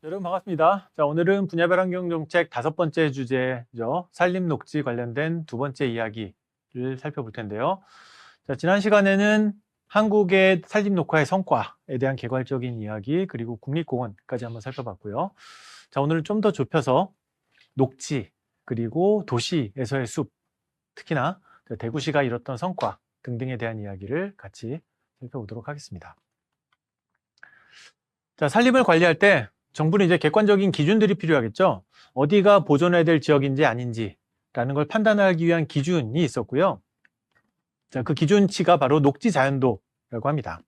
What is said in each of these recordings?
여러분 반갑습니다. 자, 오늘은 분야별 환경정책 5번째 주제죠. 산림녹지 관련된 2번째 이야기를 살펴볼 텐데요. 자, 지난 시간에는 한국의 산림녹화의 성과에 대한 개괄적인 이야기, 그리고 국립공원까지 한번 살펴봤고요. 자, 오늘은 좀 더 좁혀서 녹지, 그리고 도시에서의 숲, 특히나 대구시가 이뤘던 성과 등등에 대한 이야기를 같이 살펴보도록 하겠습니다. 자, 산림을 관리할 때 정부는 이제 객관적인 기준들이 필요하겠죠. 어디가 보존해야 될 지역인지 아닌지라는 걸 판단하기 위한 기준이 있었고요. 자, 그 기준치가 바로 녹지 자연도라고 합니다.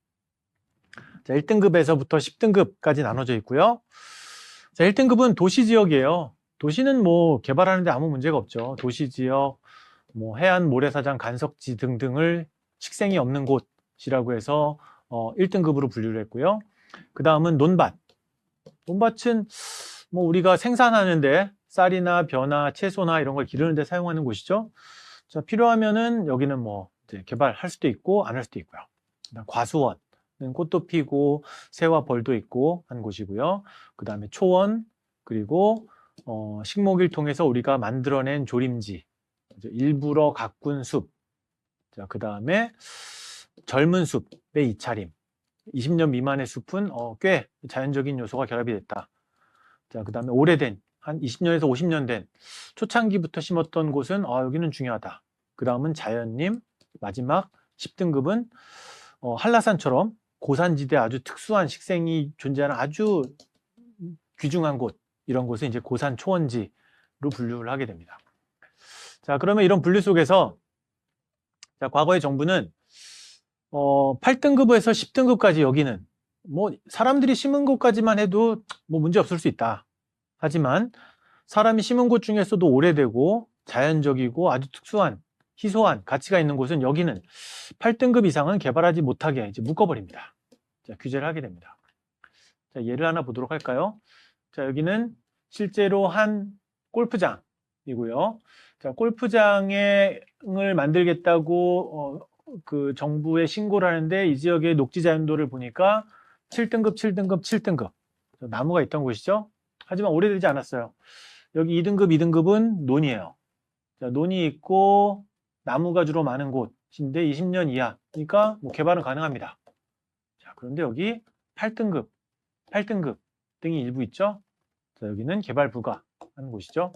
자, 1등급에서부터 10등급까지 나눠져 있고요. 자, 1등급은 도시 지역이에요. 도시는 뭐 개발하는데 아무 문제가 없죠. 도시 지역, 뭐 해안 모래사장 간석지 등등을 식생이 없는 곳이라고 해서 1등급으로 분류를 했고요. 그 다음은 논밭. 논밭은 뭐 우리가 생산하는데 쌀이나 벼나 채소나 이런 걸 기르는 데 사용하는 곳이죠. 자, 필요하면은 여기는 뭐 이제 개발할 수도 있고 안 할 수도 있고요. 그다음 과수원은 꽃도 피고 새와 벌도 있고 한 곳이고요. 그 다음에 초원, 그리고 식목일 통해서 우리가 만들어낸 조림지, 일부러 가꾼 숲, 자, 그 다음에 젊은 숲의 이차림, 20년 미만의 숲은 꽤 자연적인 요소가 결합이 됐다. 자, 그 다음에 오래된, 한 20년에서 50년 된 초창기부터 심었던 곳은 여기는 중요하다. 그 다음은 자연림, 마지막 10등급은 한라산처럼 고산지대 아주 특수한 식생이 존재하는 아주 귀중한 곳, 이런 곳은 이제 고산 초원지로 분류를 하게 됩니다. 자, 그러면 이런 분류 속에서 자, 과거의 정부는 8등급에서 10등급까지 여기는 뭐 사람들이 심은 곳까지만 해도 뭐 문제 없을 수 있다. 하지만 사람이 심은 곳 중에서도 오래되고 자연적이고 아주 특수한 희소한 가치가 있는 곳은 여기는 8등급 이상은 개발하지 못하게 이제 묶어버립니다. 자, 규제를 하게 됩니다. 자, 예를 하나 보도록 할까요? 자, 여기는 실제로 한 골프장이고요. 자, 골프장을 만들겠다고 그 정부에 신고를 하는데 이 지역의 녹지 자연도를 보니까 7등급, 7등급, 7등급 나무가 있던 곳이죠. 하지만 오래되지 않았어요. 여기 2등급, 2등급은 논이에요. 자, 논이 있고 나무가 주로 많은 곳인데 20년 이하. 그러니까 뭐 개발은 가능합니다. 자, 그런데 여기 8등급, 8등급 등이 일부 있죠. 자, 여기는 개발 불가하는 곳이죠.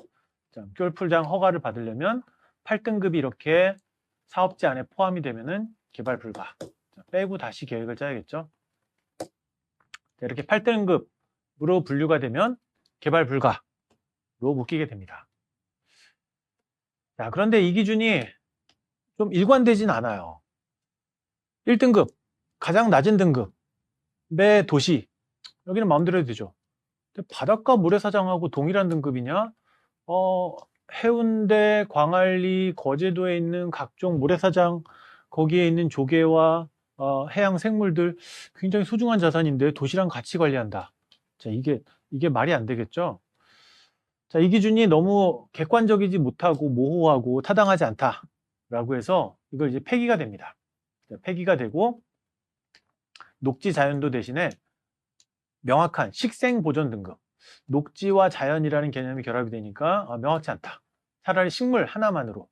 자, 골프장 허가를 받으려면 8등급이 이렇게 사업지 안에 포함이 되면은 개발 불가. 자, 빼고 다시 계획을 짜야겠죠. 자, 이렇게 8등급으로 분류가 되면 개발 불가로 묶이게 됩니다. 자, 그런데 이 기준이 좀 일관되진 않아요. 1등급, 가장 낮은 등급의 도시, 여기는 마음대로 해도 되죠. 근데 바닷가 모래사장하고 동일한 등급이냐? 해운대, 광안리, 거제도에 있는 각종 모래사장, 거기에 있는 조개와 해양 생물들 굉장히 소중한 자산인데 도시랑 같이 관리한다. 자, 이게 말이 안 되겠죠? 자, 이 기준이 너무 객관적이지 못하고 모호하고 타당하지 않다라고 해서 이걸 이제 폐기가 됩니다. 자, 폐기가 되고 녹지 자연도 대신에 명확한 식생 보존 등급, 녹지와 자연이라는 개념이 결합이 되니까 명확치 않다. 차라리 식물 하나만으로,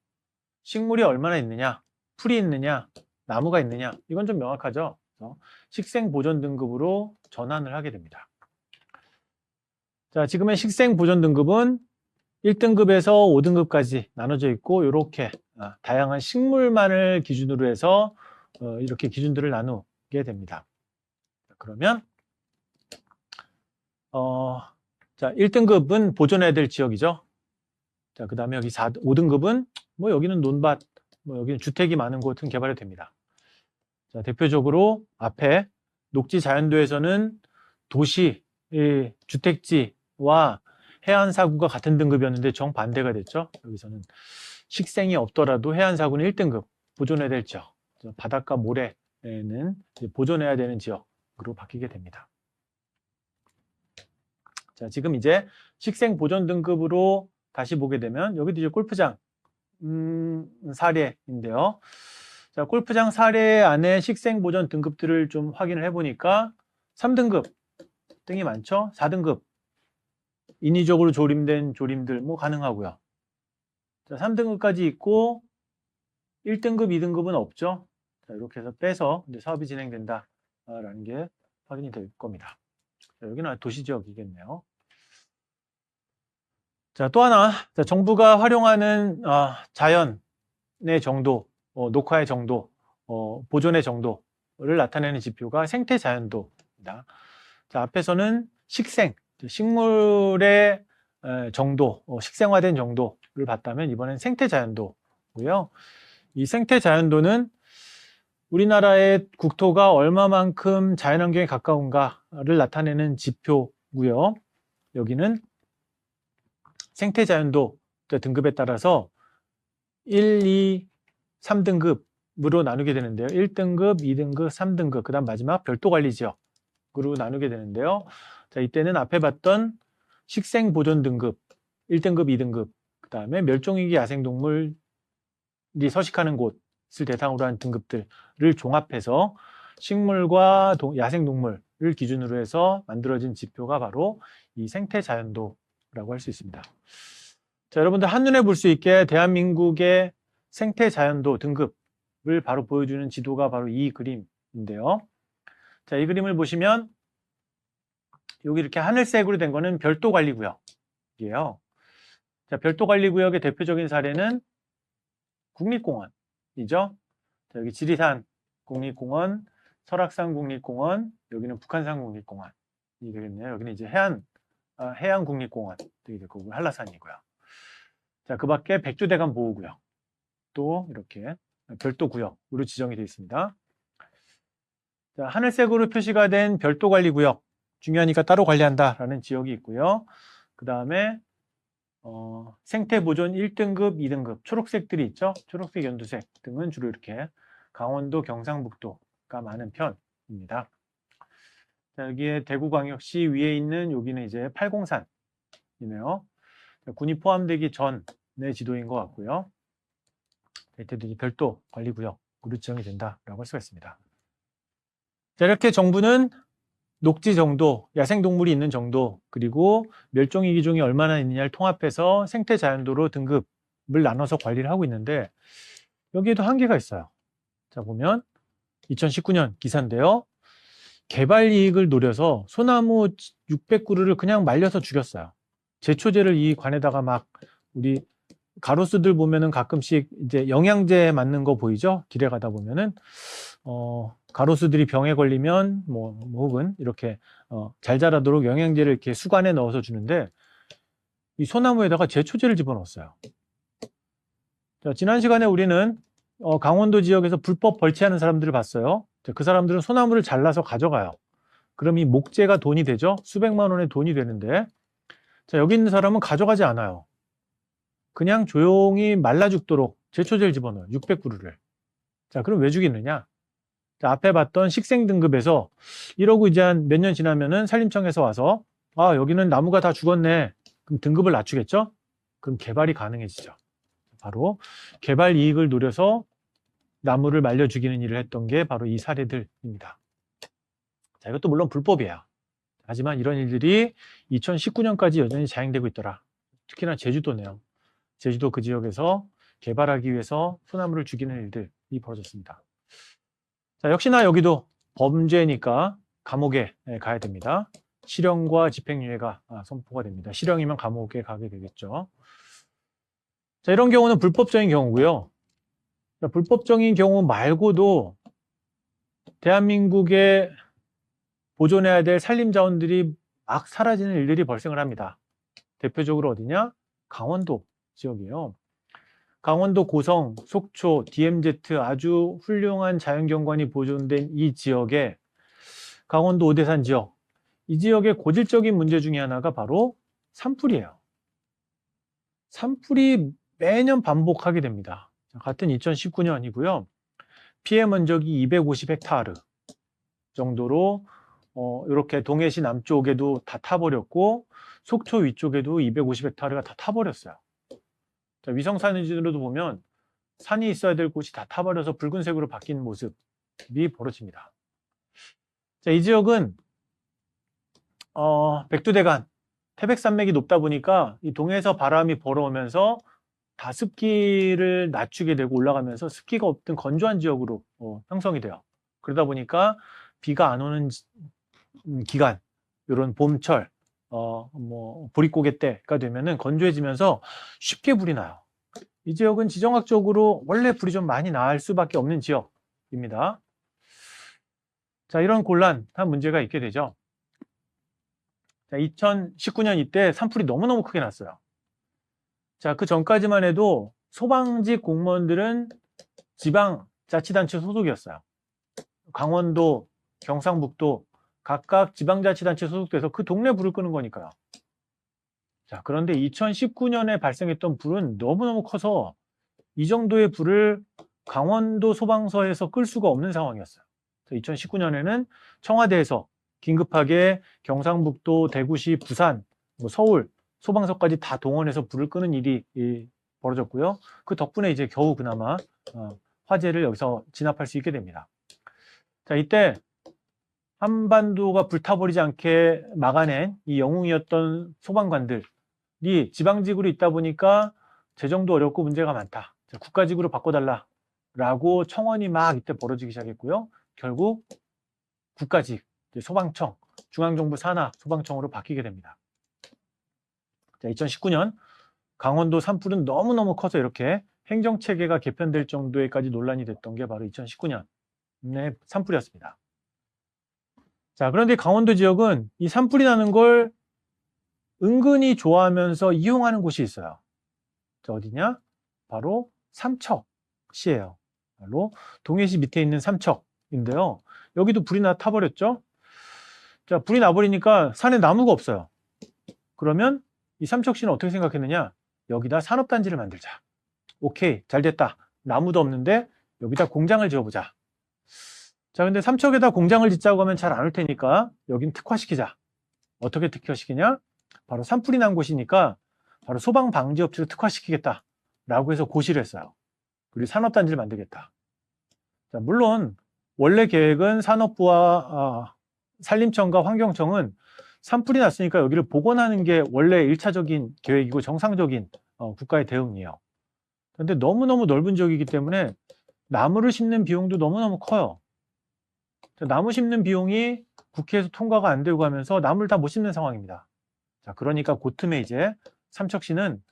식물이 얼마나 있느냐, 풀이 있느냐, 나무가 있느냐, 이건 좀 명확하죠. 그래서 식생 보존 등급으로 전환을 하게 됩니다. 자, 지금의 식생 보존 등급은 1등급에서 5등급까지 나눠져 있고 이렇게 다양한 식물만을 기준으로 해서 이렇게 기준들을 나누게 됩니다. 그러면 자, 1등급은 보존해야 될 지역이죠. 자, 그 다음에 여기 5등급은 뭐 여기는 논밭, 뭐 여기는 주택이 많은 곳은 개발이 됩니다. 자, 대표적으로 앞에 녹지 자연도에서는 도시, 주택지와 해안사구가 같은 등급이었는데 정반대가 됐죠. 여기서는 식생이 없더라도 해안사구는 1등급 보존해야 될 지역, 바닷가 모래는 보존해야 되는 지역으로 바뀌게 됩니다. 자, 지금 이제 식생 보존 등급으로 다시 보게 되면 여기도 이제 골프장 사례인데요. 자, 골프장 사례 안에 식생 보존 등급들을 좀 확인을 해보니까 3등급 등이 많죠. 4등급 인위적으로 조림된 조림들 뭐 가능하고요. 자, 3등급까지 있고 1등급, 2등급은 없죠. 자, 이렇게 해서 빼서 이제 사업이 진행된다라는 게 확인이 될 겁니다. 자, 여기는 도시지역이겠네요. 자, 또 하나, 자, 정부가 활용하는 자연의 정도, 녹화의 정도, 보존의 정도를 나타내는 지표가 생태자연도입니다. 자, 앞에서는 식생, 식물의 정도, 식생화된 정도를 봤다면 이번엔 생태자연도고요. 이 생태자연도는 우리나라의 국토가 얼마만큼 자연환경에 가까운가를 나타내는 지표고요. 여기는 생태자연도 등급에 따라서 1, 2, 3등급으로 나누게 되는데요. 1등급, 2등급, 3등급, 그 다음 마지막 별도관리지역으로 나누게 되는데요. 자, 이때는 앞에 봤던 식생보존등급, 1등급, 2등급, 그 다음에 멸종위기 야생동물이 서식하는 곳을 대상으로 한 등급들을 종합해서 식물과 야생동물을 기준으로 해서 만들어진 지표가 바로 이 생태자연도라고 할 수 있습니다. 자, 여러분들 한눈에 볼 수 있게 대한민국의 생태자연도 등급을 바로 보여주는 지도가 바로 이 그림인데요. 자, 이 그림을 보시면 여기 이렇게 하늘색으로 된 거는 별도관리구역이에요. 자, 별도관리구역의 대표적인 사례는 국립공원이죠. 자, 여기 지리산 국립공원, 설악산 국립공원, 여기는 북한산 국립공원이 되겠네요. 여기는 이제 해안 국립공원이 될 거고 한라산이고요. 자, 그 밖에 백두대간 보호구역 또 이렇게 별도 구역으로 지정이 되어 있습니다. 자, 하늘색으로 표시가 된 별도 관리 구역, 중요하니까 따로 관리한다라는 지역이 있고요. 그 다음에 생태보존 1등급, 2등급 초록색들이 있죠. 초록색, 연두색 등은 주로 이렇게 강원도, 경상북도가 많은 편입니다. 자, 여기에 대구광역시 위에 있는 여기는 이제 팔공산이네요. 군이 포함되기 전의 지도인 것 같고요. 이때도 별도 관리구역으로 지정이 된다라고 할 수가 있습니다. 자, 이렇게 정부는 녹지 정도, 야생동물이 있는 정도, 그리고 멸종위기 기종이 얼마나 있느냐를 통합해서 생태자연도로 등급을 나눠서 관리를 하고 있는데 여기에도 한계가 있어요. 자, 보면 2019년 기사인데요. 개발 이익을 노려서 소나무 600그루를 그냥 말려서 죽였어요. 제초제를 이 관에다가 막 우리 가로수들 보면은 가끔씩 이제 영양제 맞는 거 보이죠? 길에 가다 보면은 가로수들이 병에 걸리면 뭐 혹은 이렇게 잘 자라도록 영양제를 이렇게 수관에 넣어서 주는데 이 소나무에다가 제초제를 집어넣었어요. 자, 지난 시간에 우리는 강원도 지역에서 불법 벌채하는 사람들을 봤어요. 자, 그 사람들은 소나무를 잘라서 가져가요. 그럼 이 목재가 돈이 되죠? 수백만 원의 돈이 되는데 자, 여기 있는 사람은 가져가지 않아요. 그냥 조용히 말라 죽도록 제초제를 집어넣어요. 600그루를. 자, 그럼 왜 죽이느냐? 자, 앞에 봤던 식생 등급에서 이러고 이제 한 몇 년 지나면은 산림청에서 와서 여기는 나무가 다 죽었네. 그럼 등급을 낮추겠죠? 그럼 개발이 가능해지죠. 바로 개발 이익을 노려서 나무를 말려 죽이는 일을 했던 게 바로 이 사례들입니다. 자, 이것도 물론 불법이에요. 하지만 이런 일들이 2019년까지 여전히 자행되고 있더라. 특히나 제주도네요. 제주도 그 지역에서 개발하기 위해서 소나무를 죽이는 일들이 벌어졌습니다. 자, 역시나 여기도 범죄니까 감옥에 가야 됩니다. 실형과 집행유예가 선포가 됩니다. 실형이면 감옥에 가게 되겠죠. 자, 이런 경우는 불법적인 경우고요. 자, 불법적인 경우 말고도 대한민국에 보존해야 될 산림자원들이 막 사라지는 일들이 발생을 합니다. 대표적으로 어디냐? 강원도 지역이에요. 강원도 고성, 속초, DMZ 아주 훌륭한 자연경관이 보존된 이 지역에 강원도 오대산 지역, 이 지역의 고질적인 문제 중에 하나가 바로 산불이에요. 산불이 매년 반복하게 됩니다. 같은 2019년이고요. 피해 면적이 250헥타르 정도로 이렇게 동해시 남쪽에도 다 타버렸고 속초 위쪽에도 250헥타르가 다 타버렸어요. 자, 위성사진으로도 보면 산이 있어야 될 곳이 다 타버려서 붉은색으로 바뀐 모습이 벌어집니다. 자, 이 지역은 백두대간 태백산맥이 높다 보니까 이 동해에서 바람이 불어오면서 다 습기를 낮추게 되고 올라가면서 습기가 없던 건조한 지역으로 형성이 돼요. 그러다 보니까 비가 안 오는 기간, 이런 봄철, 보릿고개 때가 되면은 건조해지면서 쉽게 불이 나요. 이 지역은 지정학적으로 원래 불이 좀 많이 날 수밖에 없는 지역입니다. 자, 이런 곤란한 문제가 있게 되죠. 자, 2019년 이때 산불이 너무너무 크게 났어요. 자, 그 전까지만 해도 소방직 공무원들은 지방자치단체 소속이었어요. 강원도, 경상북도 각각 지방자치단체 소속돼서 그 동네 불을 끄는 거니까요. 자, 그런데 2019년에 발생했던 불은 너무너무 커서 이 정도의 불을 강원도 소방서에서 끌 수가 없는 상황이었어요. 2019년에는 청와대에서 긴급하게 경상북도, 대구시, 부산, 서울 소방서까지 다 동원해서 불을 끄는 일이 벌어졌고요. 그 덕분에 이제 겨우 그나마 화재를 여기서 진압할 수 있게 됩니다. 자, 이때 한반도가 불타버리지 않게 막아낸 이 영웅이었던 소방관들이 지방직으로 있다 보니까 재정도 어렵고 문제가 많다. 자, 국가직으로 바꿔달라라고 청원이 막 이때 벌어지기 시작했고요. 결국 국가직, 소방청, 중앙정부 산하 소방청으로 바뀌게 됩니다. 자, 2019년 강원도 산불은 너무너무 커서 이렇게 행정체계가 개편될 정도에까지 논란이 됐던 게 바로 2019년의 산불이었습니다. 자, 그런데 강원도 지역은 이 산불이 나는 걸 은근히 좋아하면서 이용하는 곳이 있어요. 자, 어디냐? 바로 삼척시예요. 바로 동해시 밑에 있는 삼척인데요. 여기도 불이 타버렸죠. 자, 불이 나버리니까 산에 나무가 없어요. 그러면 이 삼척시는 어떻게 생각했느냐? 여기다 산업단지를 만들자. 오케이, 잘 됐다. 나무도 없는데 여기다 공장을 지어보자. 자, 근데 삼척에다 공장을 짓자고 하면 잘 안 올 테니까 여긴 특화시키자. 어떻게 특화시키냐? 바로 산불이 난 곳이니까 바로 소방방지업체로 특화시키겠다라고 해서 고시를 했어요. 그리고 산업단지를 만들겠다. 자, 물론 원래 계획은 산업부와 산림청과 환경청은 산불이 났으니까 여기를 복원하는 게 원래 1차적인 계획이고 정상적인 국가의 대응이에요. 그런데 너무너무 넓은 지역이기 때문에 나무를 심는 비용도 너무너무 커요. 자, 나무 심는 비용이 국회에서 통과가 안 되고 하면서 나무를 다 못 심는 상황입니다. 자, 그러니까 그 틈에 이제 삼척시는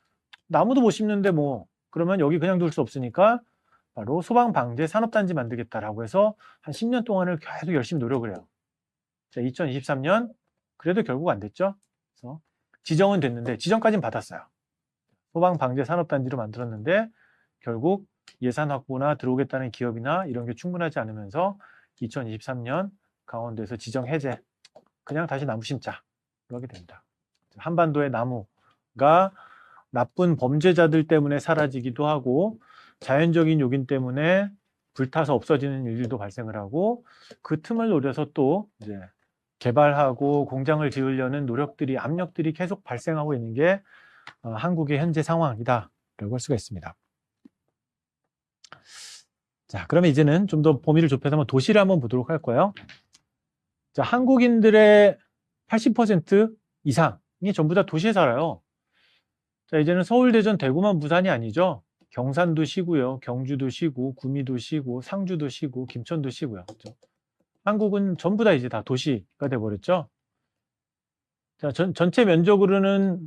나무도 못 심는데 뭐 그러면 여기 그냥 둘 수 없으니까 바로 소방방재 산업단지 만들겠다라고 해서 한 10년 동안을 계속 열심히 노력을 해요. 자, 2023년 그래도 결국 안 됐죠. 그래서 지정은 됐는데 지정까지는 받았어요. 소방방재 산업단지로 만들었는데 결국 예산 확보나 들어오겠다는 기업이나 이런 게 충분하지 않으면서 2023년 강원도에서 지정 해제, 그냥 다시 나무 심자 그러게 됩니다. 한반도의 나무가 나쁜 범죄자들 때문에 사라지기도 하고 자연적인 요인 때문에 불타서 없어지는 일들도 발생을 하고 그 틈을 노려서 또 이제 개발하고 공장을 지으려는 노력들이, 압력들이 계속 발생하고 있는 게 한국의 현재 상황이다라고 할 수가 있습니다. 자, 그러면 이제는 좀 더 범위를 좁혀서 한번 도시를 한번 보도록 할 거예요. 자, 한국인들의 80% 이상이 전부 다 도시에 살아요. 자, 이제는 서울, 대전, 대구만 부산이 아니죠. 경산도 쉬고요. 경주도 쉬고, 구미도 쉬고, 상주도 쉬고, 김천도 쉬고요. 그렇죠? 한국은 전부 다 이제 다 도시가 돼버렸죠. 자, 전체 면적으로는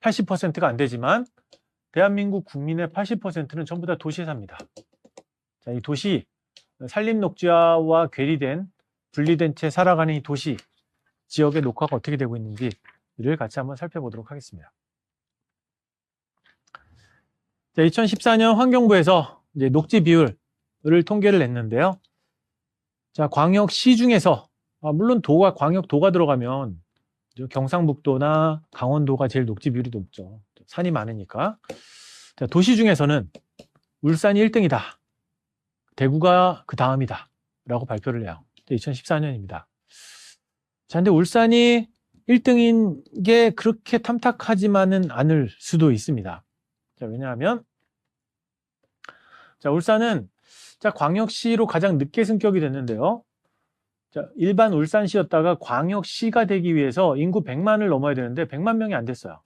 80%가 안 되지만 대한민국 국민의 80%는 전부 다 도시에 삽니다. 자, 이 도시, 산림녹지화와 괴리된, 분리된 채 살아가는 이 도시, 지역의 녹화가 어떻게 되고 있는지를 같이 한번 살펴보도록 하겠습니다. 자, 2014년 환경부에서 이제 녹지 비율을 통계를 냈는데요. 자, 광역시 중에서, 물론 광역도가 들어가면 경상북도나 강원도가 제일 녹지 비율이 높죠. 산이 많으니까. 자, 도시 중에서는 울산이 1등이다. 대구가 그 다음이다. 라고 발표를 해요. 2014년입니다. 자, 근데 울산이 1등인 게 그렇게 탐탁하지만은 않을 수도 있습니다. 자, 왜냐하면, 자, 울산은, 자, 광역시로 가장 늦게 승격이 됐는데요. 자, 일반 울산시였다가 광역시가 되기 위해서 인구 100만을 넘어야 되는데 100만 명이 안 됐어요.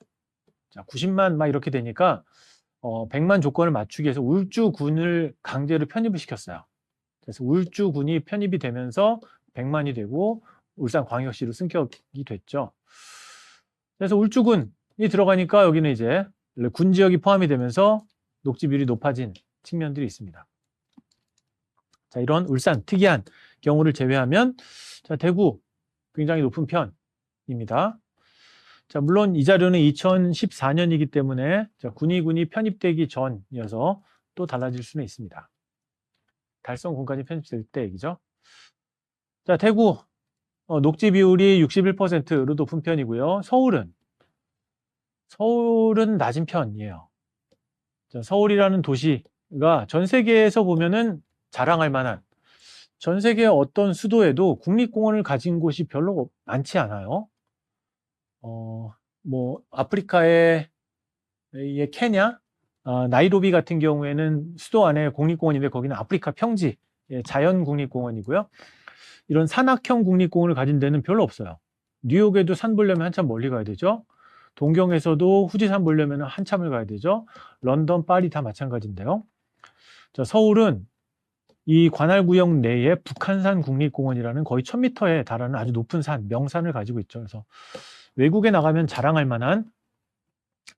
자, 90만 막 이렇게 되니까 100만 조건을 맞추기 위해서 울주군을 강제로 편입을 시켰어요. 그래서 울주군이 편입이 되면서 100만이 되고 울산광역시로 승격이 됐죠. 그래서 울주군이 들어가니까 여기는 이제 군 지역이 포함이 되면서 녹지 비율이 높아진 측면들이 있습니다. 자, 이런 울산 특이한 경우를 제외하면 자, 대구 굉장히 높은 편입니다. 자, 물론 이 자료는 2014년이기 때문에 자, 군이 편입되기 전이어서 또 달라질 수는 있습니다. 달성군까지 편입될 때 얘기죠. 자, 대구 녹지 비율이 61%로 높은 편이고요. 서울은 낮은 편이에요. 자, 서울이라는 도시가 전 세계에서 보면은 자랑할 만한 전 세계 어떤 수도에도 국립공원을 가진 곳이 별로 많지 않아요. 뭐 아프리카의 케냐, 나이로비 같은 경우에는 수도 안에 국립공원인데 거기는 아프리카 평지 자연 국립공원이고요. 이런 산악형 국립공원을 가진 데는 별로 없어요. 뉴욕에도 산 보려면 한참 멀리 가야 되죠. 동경에서도 후지산 보려면 한참을 가야 되죠. 런던, 파리 다 마찬가지인데요. 자, 서울은 이 관할구역 내에 북한산 국립공원이라는 거의 1000m에 달하는 아주 높은 산, 명산을 가지고 있죠. 그래서 외국에 나가면 자랑할 만한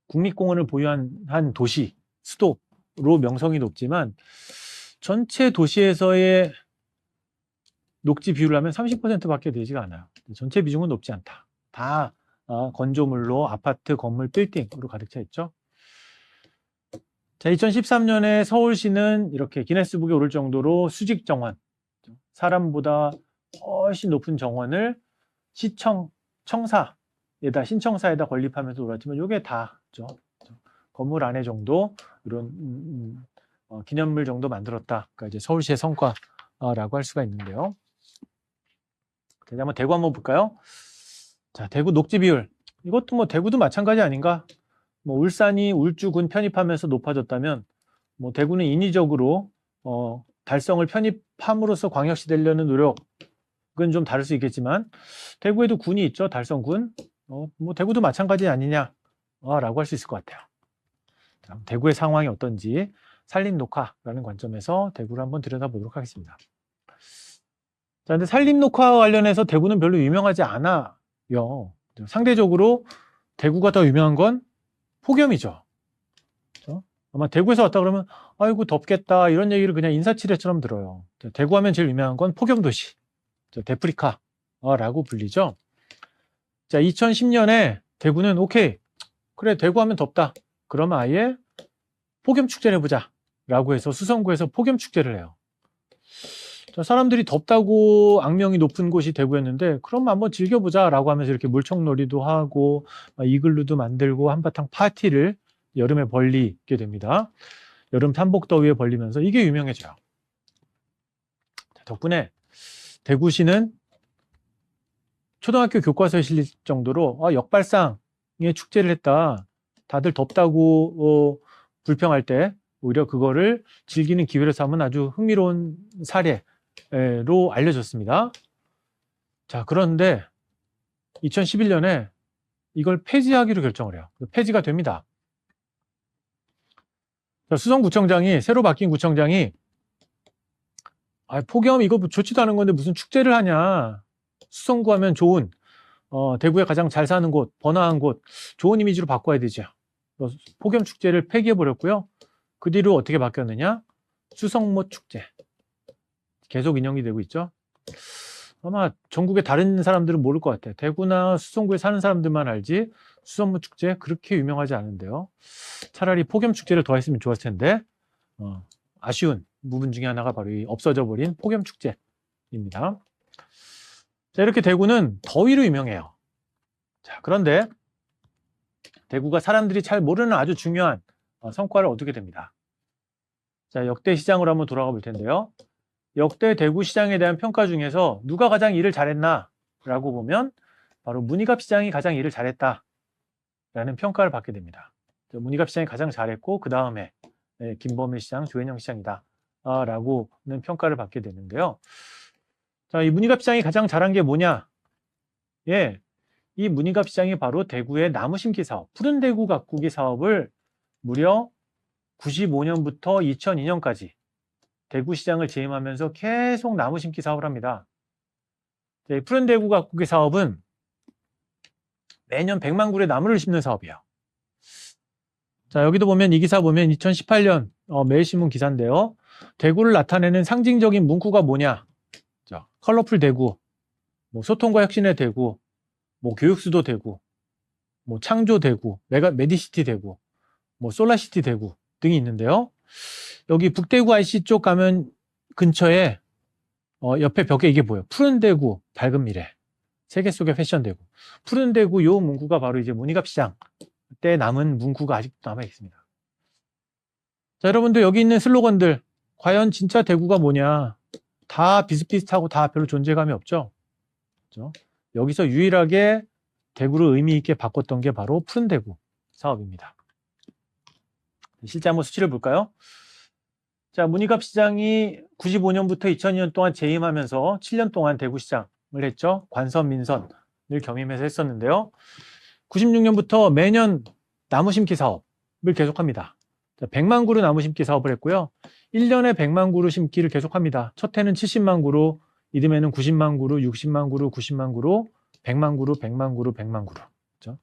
국립공원을 보유한 한 도시, 수도로 명성이 높지만 전체 도시에서의 녹지 비율을 하면 30%밖에 되지가 않아요. 전체 비중은 높지 않다. 다 건조물로 아파트, 건물, 빌딩으로 가득 차 있죠. 자, 2013년에 서울시는 이렇게 기네스북에 오를 정도로 수직 정원, 사람보다 훨씬 높은 정원을 신청사에다 건립하면서 올랐지만 이게 다죠. 건물 안에 정도 이런 기념물 정도 만들었다. 그러니까 이제 서울시의 성과라고 할 수가 있는데요. 자, 한번 대구 한번 볼까요? 자, 대구 녹지 비율. 이것도 뭐 대구도 마찬가지 아닌가? 뭐 울산이 울주군 편입하면서 높아졌다면 뭐 대구는 인위적으로 달성을 편입함으로써 광역시 되려는 노력은 좀 다를 수 있겠지만 대구에도 군이 있죠. 달성군. 뭐 대구도 마찬가지 아니냐라고 할 수 있을 것 같아요. 자, 대구의 상황이 어떤지 산림녹화라는 관점에서 대구를 한번 들여다보도록 하겠습니다. 자, 근데 산림녹화 관련해서 대구는 별로 유명하지 않아요. 상대적으로 대구가 더 유명한 건 폭염이죠. 그렇죠? 아마 대구에서 왔다 그러면 아이고 덥겠다 이런 얘기를 그냥 인사치레처럼 들어요. 대구 하면 제일 유명한 건 폭염도시, 데프리카라고 불리죠. 자, 2010년에 대구는 오케이, 그래 대구 하면 덥다. 그러면 아예 폭염축제를 해보자 라고 해서 수성구에서 폭염축제를 해요. 자, 사람들이 덥다고 악명이 높은 곳이 대구였는데 그럼 한번 즐겨보자 라고 하면서 이렇게 물총놀이도 하고 이글루도 만들고 한바탕 파티를 여름에 벌리게 됩니다. 여름 삼복더위에 벌리면서 이게 유명해져요. 자, 덕분에 대구시는 초등학교 교과서에 실릴 정도로 역발상의 축제를 했다. 다들 덥다고 불평할 때 오히려 그거를 즐기는 기회로 삼은 아주 흥미로운 사례로 알려졌습니다. 자, 그런데 2011년에 이걸 폐지하기로 결정을 해요. 폐지가 됩니다. 자, 수성구청장이 새로 바뀐 구청장이 폭염 이거 좋지도 않은 건데 무슨 축제를 하냐. 수성구 하면 좋은 대구에 가장 잘 사는 곳, 번화한 곳, 좋은 이미지로 바꿔야 되죠. 폭염 축제를 폐기해 버렸고요. 그 뒤로 어떻게 바뀌었느냐? 수성못 축제. 계속 인용이 되고 있죠. 아마 전국의 다른 사람들은 모를 것 같아요. 대구나 수성구에 사는 사람들만 알지 수성못 축제 그렇게 유명하지 않은데요. 차라리 폭염 축제를 더 했으면 좋았을 텐데 아쉬운 부분 중에 하나가 바로 이 없어져 버린 폭염 축제입니다. 자, 이렇게 대구는 더위로 유명해요. 자, 그런데 대구가 사람들이 잘 모르는 아주 중요한 성과를 얻게 됩니다. 자, 역대 시장으로 한번 돌아가 볼 텐데요. 역대 대구시장에 대한 평가 중에서 누가 가장 일을 잘했나 라고 보면 바로 문희갑 시장이 가장 일을 잘했다 라는 평가를 받게 됩니다. 문희갑 시장이 가장 잘했고 그 다음에 김범일 시장, 조현영 시장이다 라고는 평가를 받게 되는데요. 자, 이 문희갑 시장이 가장 잘한 게 뭐냐? 예, 이 문희갑 시장이 바로 대구의 나무 심기 사업, 푸른 대구 가꾸기 사업을 무려 95년부터 2002년까지 대구시장을 재임하면서 계속 나무 심기 사업을 합니다. 푸른 대구 가꾸기 사업은 매년 100만 그루의 나무를 심는 사업이에요. 자, 여기도 보면 이 기사 보면 2018년 매일신문 기사인데요. 대구를 나타내는 상징적인 문구가 뭐냐? 자, 컬러풀 대구, 뭐 소통과 혁신의 대구, 뭐 교육수도 대구, 뭐 창조 대구, 메디시티 대구, 뭐 솔라시티 대구 등이 있는데요. 여기 북대구 IC 쪽 가면 근처에 옆에 벽에 이게 뭐예요? 푸른 대구, 밝은 미래. 세계 속의 패션 대구. 푸른 대구 요 문구가 바로 이제 문희갑 시장 때 남은 문구가 아직도 남아 있습니다. 자, 여러분들 여기 있는 슬로건들 과연 진짜 대구가 뭐냐? 다 비슷비슷하고 다 별로 존재감이 없죠. 그렇죠? 여기서 유일하게 대구를 의미 있게 바꿨던 게 바로 푸른 대구 사업입니다. 실제 한번 수치를 볼까요? 자, 문희갑 시장이 95년부터 2002년 동안 재임하면서 7년 동안 대구시장을 했죠. 관선, 민선을 겸임해서 했었는데요. 96년부터 매년 나무 심기 사업을 계속합니다. 자, 100만 그루 나무 심기 사업을 했고요. 1년에 100만 그루 심기를 계속합니다. 첫 해는 70만 그루, 이듬해는 90만 그루, 60만 그루, 90만 그루, 100만 그루, 100만 그루, 100만 그루. 그렇죠?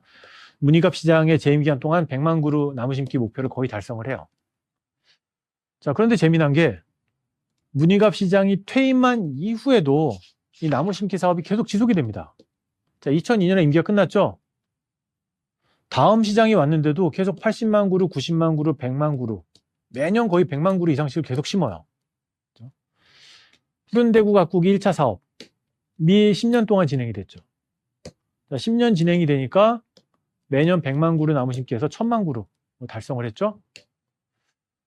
문희갑 시장의 재임 기간 동안 100만 그루 나무 심기 목표를 거의 달성을 해요. 자, 그런데 재미난 게 문희갑 시장이 퇴임한 이후에도 이 나무 심기 사업이 계속 지속이 됩니다. 자, 2002년에 임기가 끝났죠. 다음 시장이 왔는데도 계속 80만 그루, 90만 그루, 100만 그루, 매년 거의 100만 그루 이상씩을 계속 심어요. 그렇죠? 푸른 대구 가꾸기 1차 사업이 10년 동안 진행이 됐죠. 자, 10년 진행이 되니까 매년 100만 그루 나무 심기에서 1000만 그루 달성을 했죠.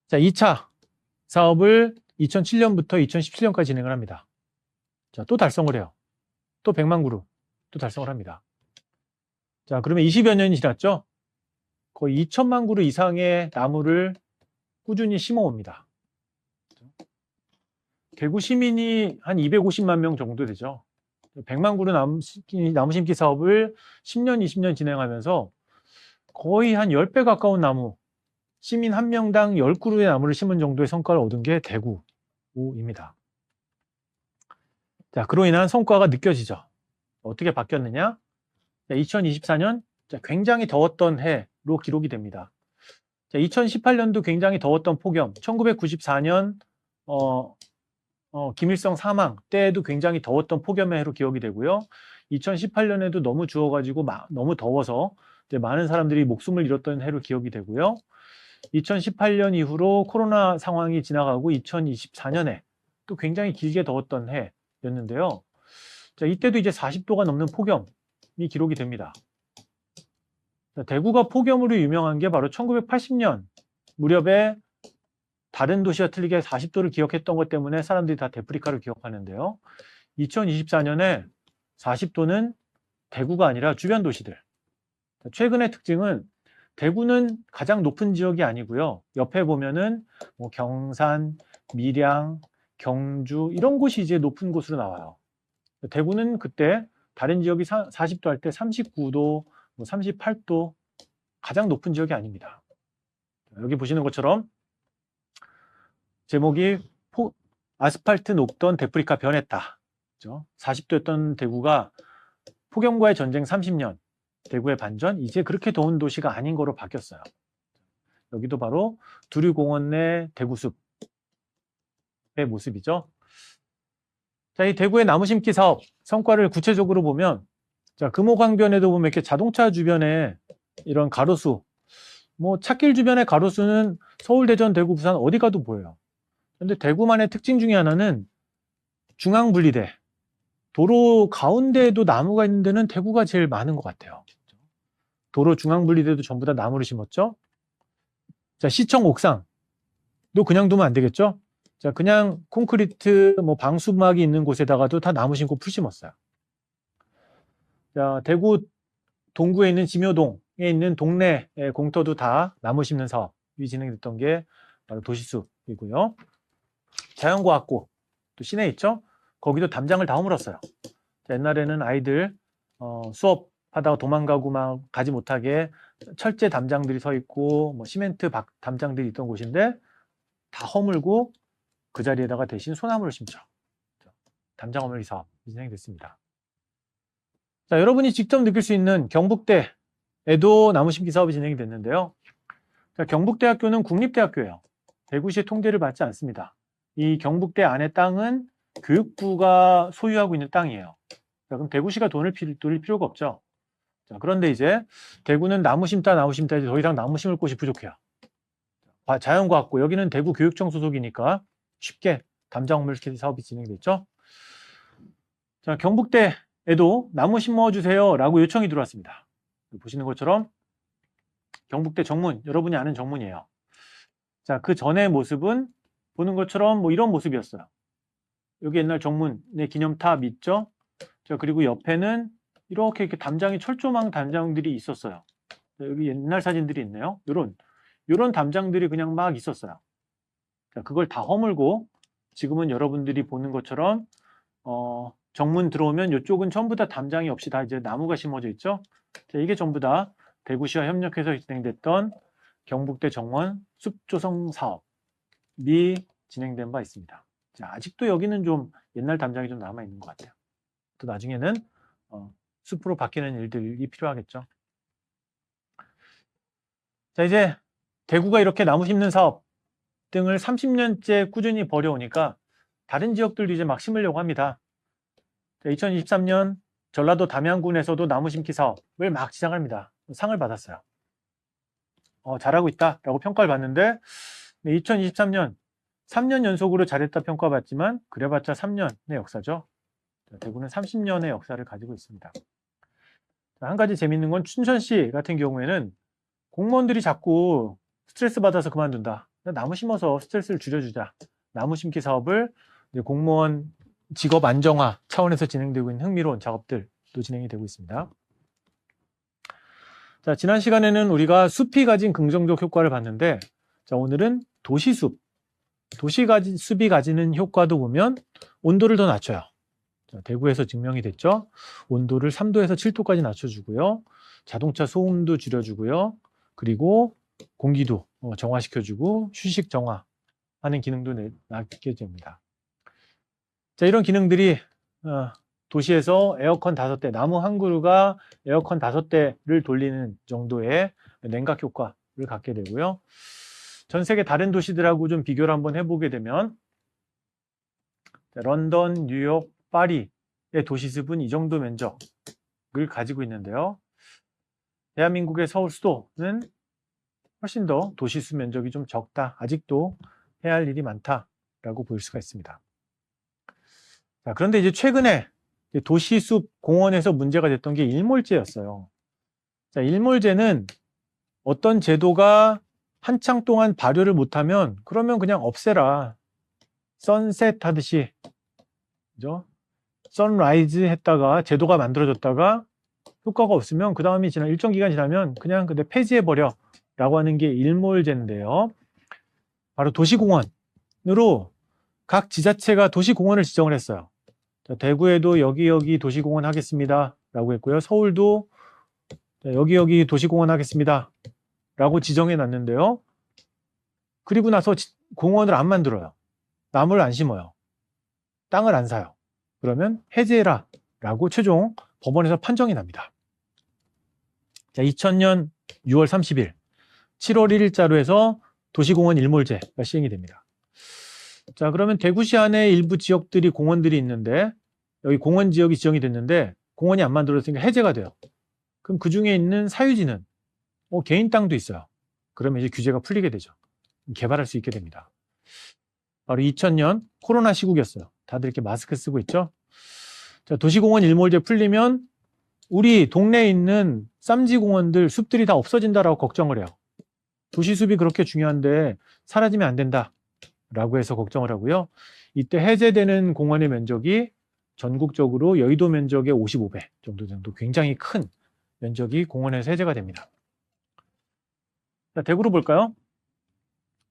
자, 2차 사업을 2007년부터 2017년까지 진행을 합니다. 자, 또 달성을 해요. 또 100만 그루 또 달성을 합니다. 자, 그러면 20여 년이 지났죠? 거의 2천만 그루 이상의 나무를 꾸준히 심어옵니다. 대구 시민이 한 250만 명 정도 되죠. 100만 그루 나무 심기 사업을 10년, 20년 진행하면서 거의 한 10배 가까운 나무, 시민 한 명당 10그루의 나무를 심은 정도의 성과를 얻은 게 대구입니다. 자, 그로 인한 성과가 느껴지죠. 어떻게 바뀌었느냐? 2024년 굉장히 더웠던 해로 기록이 됩니다. 2018년도 굉장히 더웠던 폭염, 1994년 김일성 사망 때에도 굉장히 더웠던 폭염의 해로 기억이 되고요. 2018년에도 너무 추워가지고 너무 더워서 많은 사람들이 목숨을 잃었던 해로 기억이 되고요. 2018년 이후로 코로나 상황이 지나가고 2024년에 또 굉장히 길게 더웠던 해였는데요. 자, 이때도 이제 40도가 넘는 폭염이 기록이 됩니다. 자, 대구가 폭염으로 유명한 게 바로 1980년 무렵에 다른 도시와 틀리게 40도를 기억했던 것 때문에 사람들이 다 데프리카를 기억하는데요. 2024년에 40도는 대구가 아니라 주변 도시들. 최근의 특징은 대구는 가장 높은 지역이 아니고요. 옆에 보면은 뭐 경산, 밀양, 경주 이런 곳이 이제 높은 곳으로 나와요. 대구는 그때 다른 지역이 40도 할 때 39도, 뭐 38도 가장 높은 지역이 아닙니다. 여기 보시는 것처럼 제목이 아스팔트 녹던 데프리카 변했다. 그렇죠? 40도였던 대구가 폭염과의 전쟁 30년, 대구의 반전, 이제 그렇게 더운 도시가 아닌 거로 바뀌었어요. 여기도 바로 두류공원 내 대구숲의 모습이죠. 자, 이 대구의 나무 심기 사업 성과를 구체적으로 보면, 자, 금호강변에도 보면 이렇게 자동차 주변에 이런 가로수, 뭐 찻길 주변의 가로수는 서울, 대전, 대구, 부산 어디 가도 보여요. 그런데 대구만의 특징 중에 하나는 중앙분리대, 도로 가운데에도 나무가 있는 데는 대구가 제일 많은 것 같아요. 도로 중앙분리대도 전부 다 나무를 심었죠. 자, 시청 옥상도 그냥 두면 안 되겠죠. 자, 그냥 콘크리트 뭐 방수막이 있는 곳에다가도 다 나무 심고 풀 심었어요. 자, 대구 동구에 있는 지묘동에 있는 동네 공터도 다 나무 심는 사업이 진행됐던 게 바로 도시숲이고요. 자연과학고 또 시내에 있죠. 거기도 담장을 다 허물었어요. 옛날에는 아이들 수업하다가 도망가고 막 가지 못하게 철제 담장들이 서 있고 뭐 시멘트 담장들이 있던 곳인데 다 허물고 그 자리에다가 대신 소나무를 심죠. 담장 허물기 사업이 진행됐습니다. 자, 여러분이 직접 느낄 수 있는 경북대에도 나무 심기 사업이 진행이 됐는데요. 자, 경북대학교는 국립대학교예요. 대구시의 통제를 받지 않습니다. 이 경북대 안의 땅은 교육부가 소유하고 있는 땅이에요. 자, 그럼 대구시가 돈을 돌릴 필요가 없죠. 자, 그런데 이제 대구는 나무 심다 이제 더 이상 나무 심을 곳이 부족해요. 자연과학고 여기는 대구 교육청 소속이니까 쉽게 담장 허물시키는 사업이 진행됐죠. 자, 경북대에도 나무 심어주세요 라고 요청이 들어왔습니다. 보시는 것처럼 경북대 정문, 여러분이 아는 정문이에요. 자, 그 전의 모습은 보는 것처럼 뭐 이런 모습이었어요. 여기 옛날 정문의 기념탑 있죠? 자, 그리고 옆에는 이렇게 담장이 철조망 담장들이 있었어요. 자, 여기 옛날 사진들이 있네요. 요런 담장들이 그냥 막 있었어요. 자, 그걸 다 허물고 지금은 여러분들이 보는 것처럼 정문 들어오면 이쪽은 전부 다 담장이 없이 다 이제 나무가 심어져 있죠. 자, 이게 전부 다 대구시와 협력해서 진행됐던 경북대 정원 숲조성 사업이 진행된 바 있습니다. 자, 아직도 여기는 좀 옛날 담장이 좀 남아 있는 것 같아요. 또 나중에는 숲으로 바뀌는 일들이 필요하겠죠. 자, 이제 대구가 이렇게 나무 심는 사업 등을 30년째 꾸준히 벌여오니까 다른 지역들도 이제 막 심으려고 합니다. 2023년 전라도 담양군에서도 나무 심기 사업을 막 시작합니다. 상을 받았어요. 잘하고 있다라고 평가를 받는데 2023년 3년 연속으로 잘했다 평가받지만 그래봤자 3년의 역사죠. 대구는 30년의 역사를 가지고 있습니다. 한 가지 재밌는 건 춘천시 같은 경우에는 공무원들이 자꾸 스트레스 받아서 그만둔다. 나무 심어서 스트레스를 줄여주자. 나무 심기 사업을 공무원 직업 안정화 차원에서 진행되고 있는 흥미로운 작업들도 진행이 되고 있습니다. 자, 지난 시간에는 우리가 숲이 가진 긍정적 효과를 봤는데, 자, 오늘은 도시숲. 숲이 가지는 효과도 보면 온도를 더 낮춰요. 자, 대구에서 증명이 됐죠. 온도를 3도에서 7도까지 낮춰주고요. 자동차 소음도 줄여주고요. 그리고 공기도 정화시켜주고 휴식 정화하는 기능도 낳게 됩니다. 자, 이런 기능들이 도시에서 에어컨 5대, 나무 한 그루가 에어컨 5대를 돌리는 정도의 냉각 효과를 갖게 되고요. 전 세계 다른 도시들하고 좀 비교를 한번 해보게 되면 런던, 뉴욕, 파리의 도시숲은 이 정도 면적을 가지고 있는데요. 대한민국의 서울 수도는 훨씬 더 도시숲 면적이 좀 적다. 아직도 해야 할 일이 많다라고 볼 수가 있습니다. 자, 그런데 이제 최근에 도시숲 공원에서 문제가 됐던 게 일몰제였어요. 자, 일몰제는 어떤 제도가 한창 동안 발효를 못하면 그러면 그냥 없애라. 선셋 하듯이, 그죠? 선라이즈 했다가 제도가 만들어졌다가 효과가 없으면 그 다음이 일정 기간 지나면 그냥 근데 폐지해버려 라고 하는 게 일몰제인데요. 바로 도시공원으로 각 지자체가 도시공원을 지정을 했어요. 자, 대구에도 여기 도시공원 하겠습니다 라고 했고요. 서울도 여기 도시공원 하겠습니다 라고 지정해 놨는데요. 그리고 나서 공원을 안 만들어요. 나무를 안 심어요. 땅을 안 사요. 그러면 해제해라 라고 최종 법원에서 판정이 납니다. 자, 2000년 6월 30일 7월 1일자로 해서 도시공원 일몰제가 시행이 됩니다. 자, 그러면 대구시 안에 일부 지역들이 공원들이 있는데 여기 공원 지역이 지정이 됐는데 공원이 안 만들어졌으니까 해제가 돼요. 그럼 그 중에 있는 사유지는 개인 땅도 있어요. 그러면 이제 규제가 풀리게 되죠. 개발할 수 있게 됩니다. 바로 2000년 코로나 시국이었어요. 다들 이렇게 마스크 쓰고 있죠. 자, 도시공원 일몰제 풀리면 우리 동네에 있는 쌈지공원들, 숲들이 다 없어진다라고 걱정을 해요. 도시숲이 그렇게 중요한데 사라지면 안 된다라고 해서 걱정을 하고요. 이때 해제되는 공원의 면적이 전국적으로 여의도 면적의 55배 정도 굉장히 큰 면적이 공원에서 해제가 됩니다. 자, 대구로 볼까요?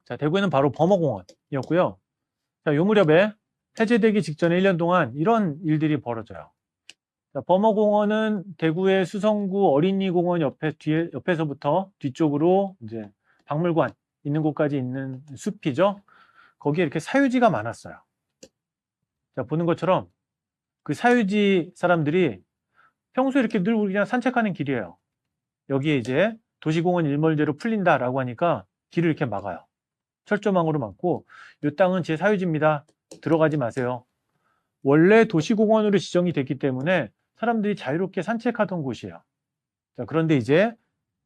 자, 대구에는 바로 범어공원이었고요. 자, 요 무렵에 해제되기 직전에 1년 동안 이런 일들이 벌어져요. 자, 범어공원은 대구의 수성구 어린이공원 옆에서부터 뒤쪽으로 이제 박물관 있는 곳까지 있는 숲이죠. 거기에 이렇게 사유지가 많았어요. 자, 보는 것처럼 그 사유지 사람들이 평소에 이렇게 늘 그냥 산책하는 길이에요. 여기에 이제 도시공원 일몰제로 풀린다라고 하니까 길을 이렇게 막아요. 철조망으로 막고 이 땅은 제 사유지입니다. 들어가지 마세요. 원래 도시공원으로 지정이 됐기 때문에 사람들이 자유롭게 산책하던 곳이에요. 자, 그런데 이제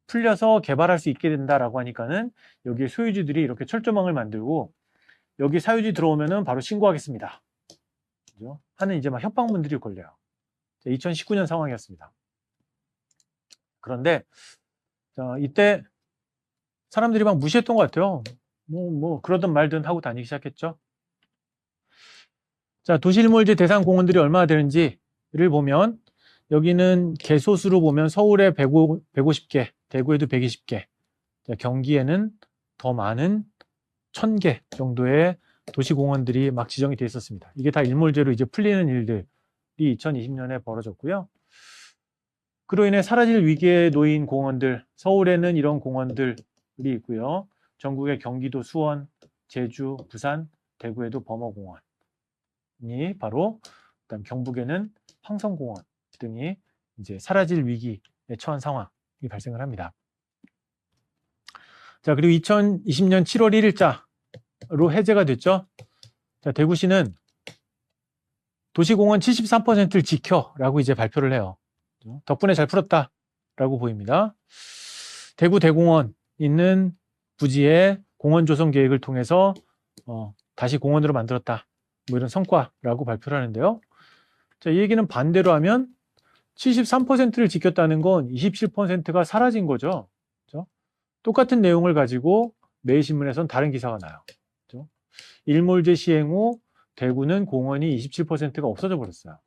풀려서 개발할 수 있게 된다라고 하니까는 여기 소유주들이 이렇게 철조망을 만들고 여기 사유지 들어오면은 바로 신고하겠습니다. 그죠? 하는 이제 막 협박문들이 걸려요. 2019년 상황이었습니다. 그런데 자, 이때 사람들이 막 무시했던 것 같아요. 그러든 말든 하고 다니기 시작했죠. 자, 도시일몰제 대상 공원들이 얼마나 되는지를 보면 여기는 개소수로 보면 서울에 150개, 대구에도 120개, 자, 경기에는 더 많은 1000개 정도의 도시공원들이 막 지정이 되어 있었습니다. 이게 다 일몰제로 이제 풀리는 일들이 2020년에 벌어졌고요. 그로 인해 사라질 위기에 놓인 공원들, 서울에는 이런 공원들이 있고요. 전국의 경기도, 수원, 제주, 부산, 대구에도 범어공원이 바로, 그다음 경북에는 황성공원 등이 이제 사라질 위기에 처한 상황이 발생을 합니다. 자, 그리고 2020년 7월 1일자로 해제가 됐죠. 자, 대구시는 도시공원 73%를 지켜라고 이제 발표를 해요. 덕분에 잘 풀었다라고 보입니다. 대구 대공원 있는 부지의 공원 조성 계획을 통해서 다시 공원으로 만들었다. 뭐 이런 성과라고 발표를 하는데요. 자, 이 얘기는 반대로 하면 73%를 지켰다는 건 27%가 사라진 거죠. 그렇죠? 똑같은 내용을 가지고 매일신문에서는 다른 기사가 나요. 그렇죠? 일몰제 시행 후 대구는 공원이 27%가 없어져 버렸어요.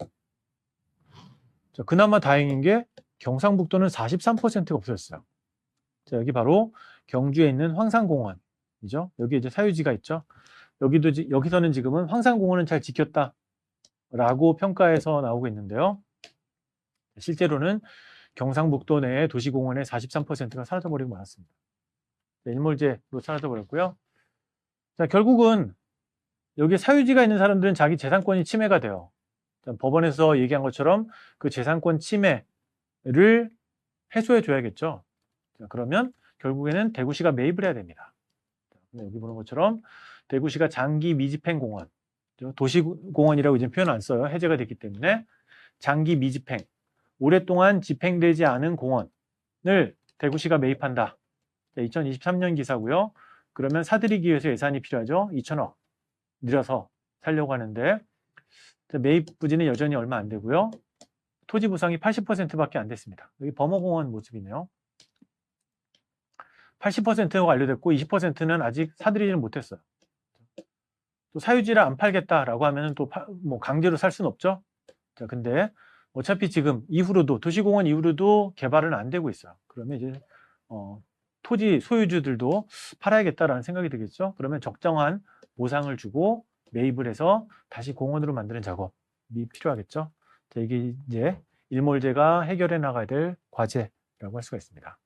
자, 그나마 다행인 게 경상북도는 43%가 없어졌어요. 자, 여기 바로 경주에 있는 황산공원이죠. 여기 이제 사유지가 있죠. 여기서는 지금은 황산공원은 잘 지켰다라고 평가해서 나오고 있는데요. 실제로는 경상북도 내의 도시공원의 43%가 사라져버리고 말았습니다. 일몰제로 사라져버렸고요. 자, 결국은 여기 사유지가 있는 사람들은 자기 재산권이 침해가 돼요. 법원에서 얘기한 것처럼 그 재산권 침해를 해소해 줘야겠죠. 자, 그러면 결국에는 대구시가 매입을 해야 됩니다. 여기 보는 것처럼 대구시가 장기 미집행 공원, 도시공원이라고 이제 표현 안 써요. 해제가 됐기 때문에 장기 미집행, 오랫동안 집행되지 않은 공원을 대구시가 매입한다. 2023년 기사고요. 그러면 사들이기 위해서 예산이 필요하죠. 2천억 늘려서 살려고 하는데 매입 부지는 여전히 얼마 안 되고요. 토지 부상이 80%밖에 안 됐습니다. 여기 범어공원 모습이네요. 80%가 완료됐고 20%는 아직 사들이지는 못했어요. 또 사유지를 안 팔겠다라고 하면 또 뭐 강제로 살 수는 없죠. 자, 근데 어차피 지금 이후로도 도시공원 이후로도 개발은 안 되고 있어요. 그러면 이제 토지 소유주들도 팔아야겠다라는 생각이 들겠죠. 그러면 적정한 보상을 주고 매입을 해서 다시 공원으로 만드는 작업이 필요하겠죠. 자, 이게 이제 일몰제가 해결해 나가야 될 과제라고 할 수가 있습니다.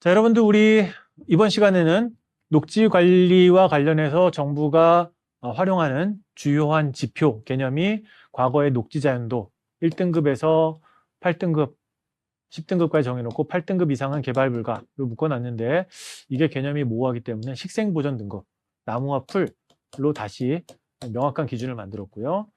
자, 여러분들 우리 이번 시간에는 녹지 관리와 관련해서 정부가 활용하는 주요한 지표 개념이 과거의 녹지 자연도 1등급에서 8등급, 10등급까지 정해놓고 8등급 이상은 개발 불가로 묶어놨는데 이게 개념이 모호하기 때문에 식생보전 등급, 나무와 풀로 다시 명확한 기준을 만들었고요.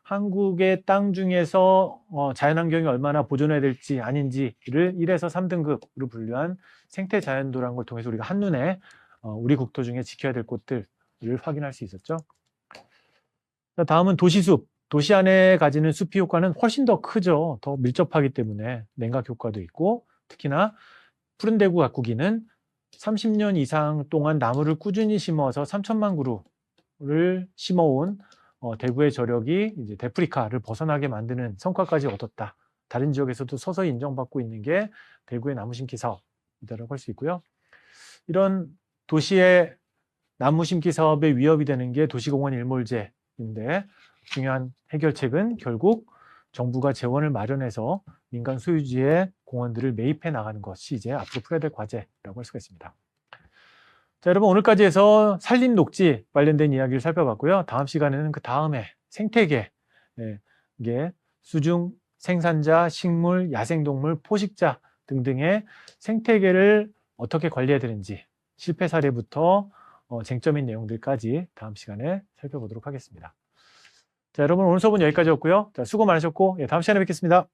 한국의 땅 중에서 자연환경이 얼마나 보존해야 될지 아닌지를 1에서 3등급으로 분류한 생태자연도라는 걸 통해서 우리가 한눈에 우리 국토 중에 지켜야 될 곳들을 확인할 수 있었죠. 다음은 도시숲. 도시 안에 가지는 숲이 효과는 훨씬 더 크죠. 더 밀접하기 때문에 냉각 효과도 있고 특히나 푸른 대구 가꾸기는 30년 이상 동안 나무를 꾸준히 심어서 3천만 그루를 심어온 대구의 저력이 이제 데프리카를 벗어나게 만드는 성과까지 얻었다. 다른 지역에서도 서서히 인정받고 있는 게 대구의 나무 심기 사업이라고 할 수 있고요. 이런 도시의 나무 심기 사업에 위협이 되는 게 도시공원 일몰제인데 중요한 해결책은 결국 정부가 재원을 마련해서 민간 소유지의 공원들을 매입해 나가는 것이 이제 앞으로 풀어야 될 과제라고 할 수가 있습니다. 자, 여러분 오늘까지 해서 산림 녹지 관련된 이야기를 살펴봤고요. 다음 시간에는 그 다음에 생태계, 이게 수중 생산자, 식물, 야생동물, 포식자 등등의 생태계를 어떻게 관리해야 되는지 실패 사례부터 쟁점인 내용들까지 다음 시간에 살펴보도록 하겠습니다. 자, 여러분 오늘 수업은 여기까지였고요. 자, 수고 많으셨고 다음 시간에 뵙겠습니다.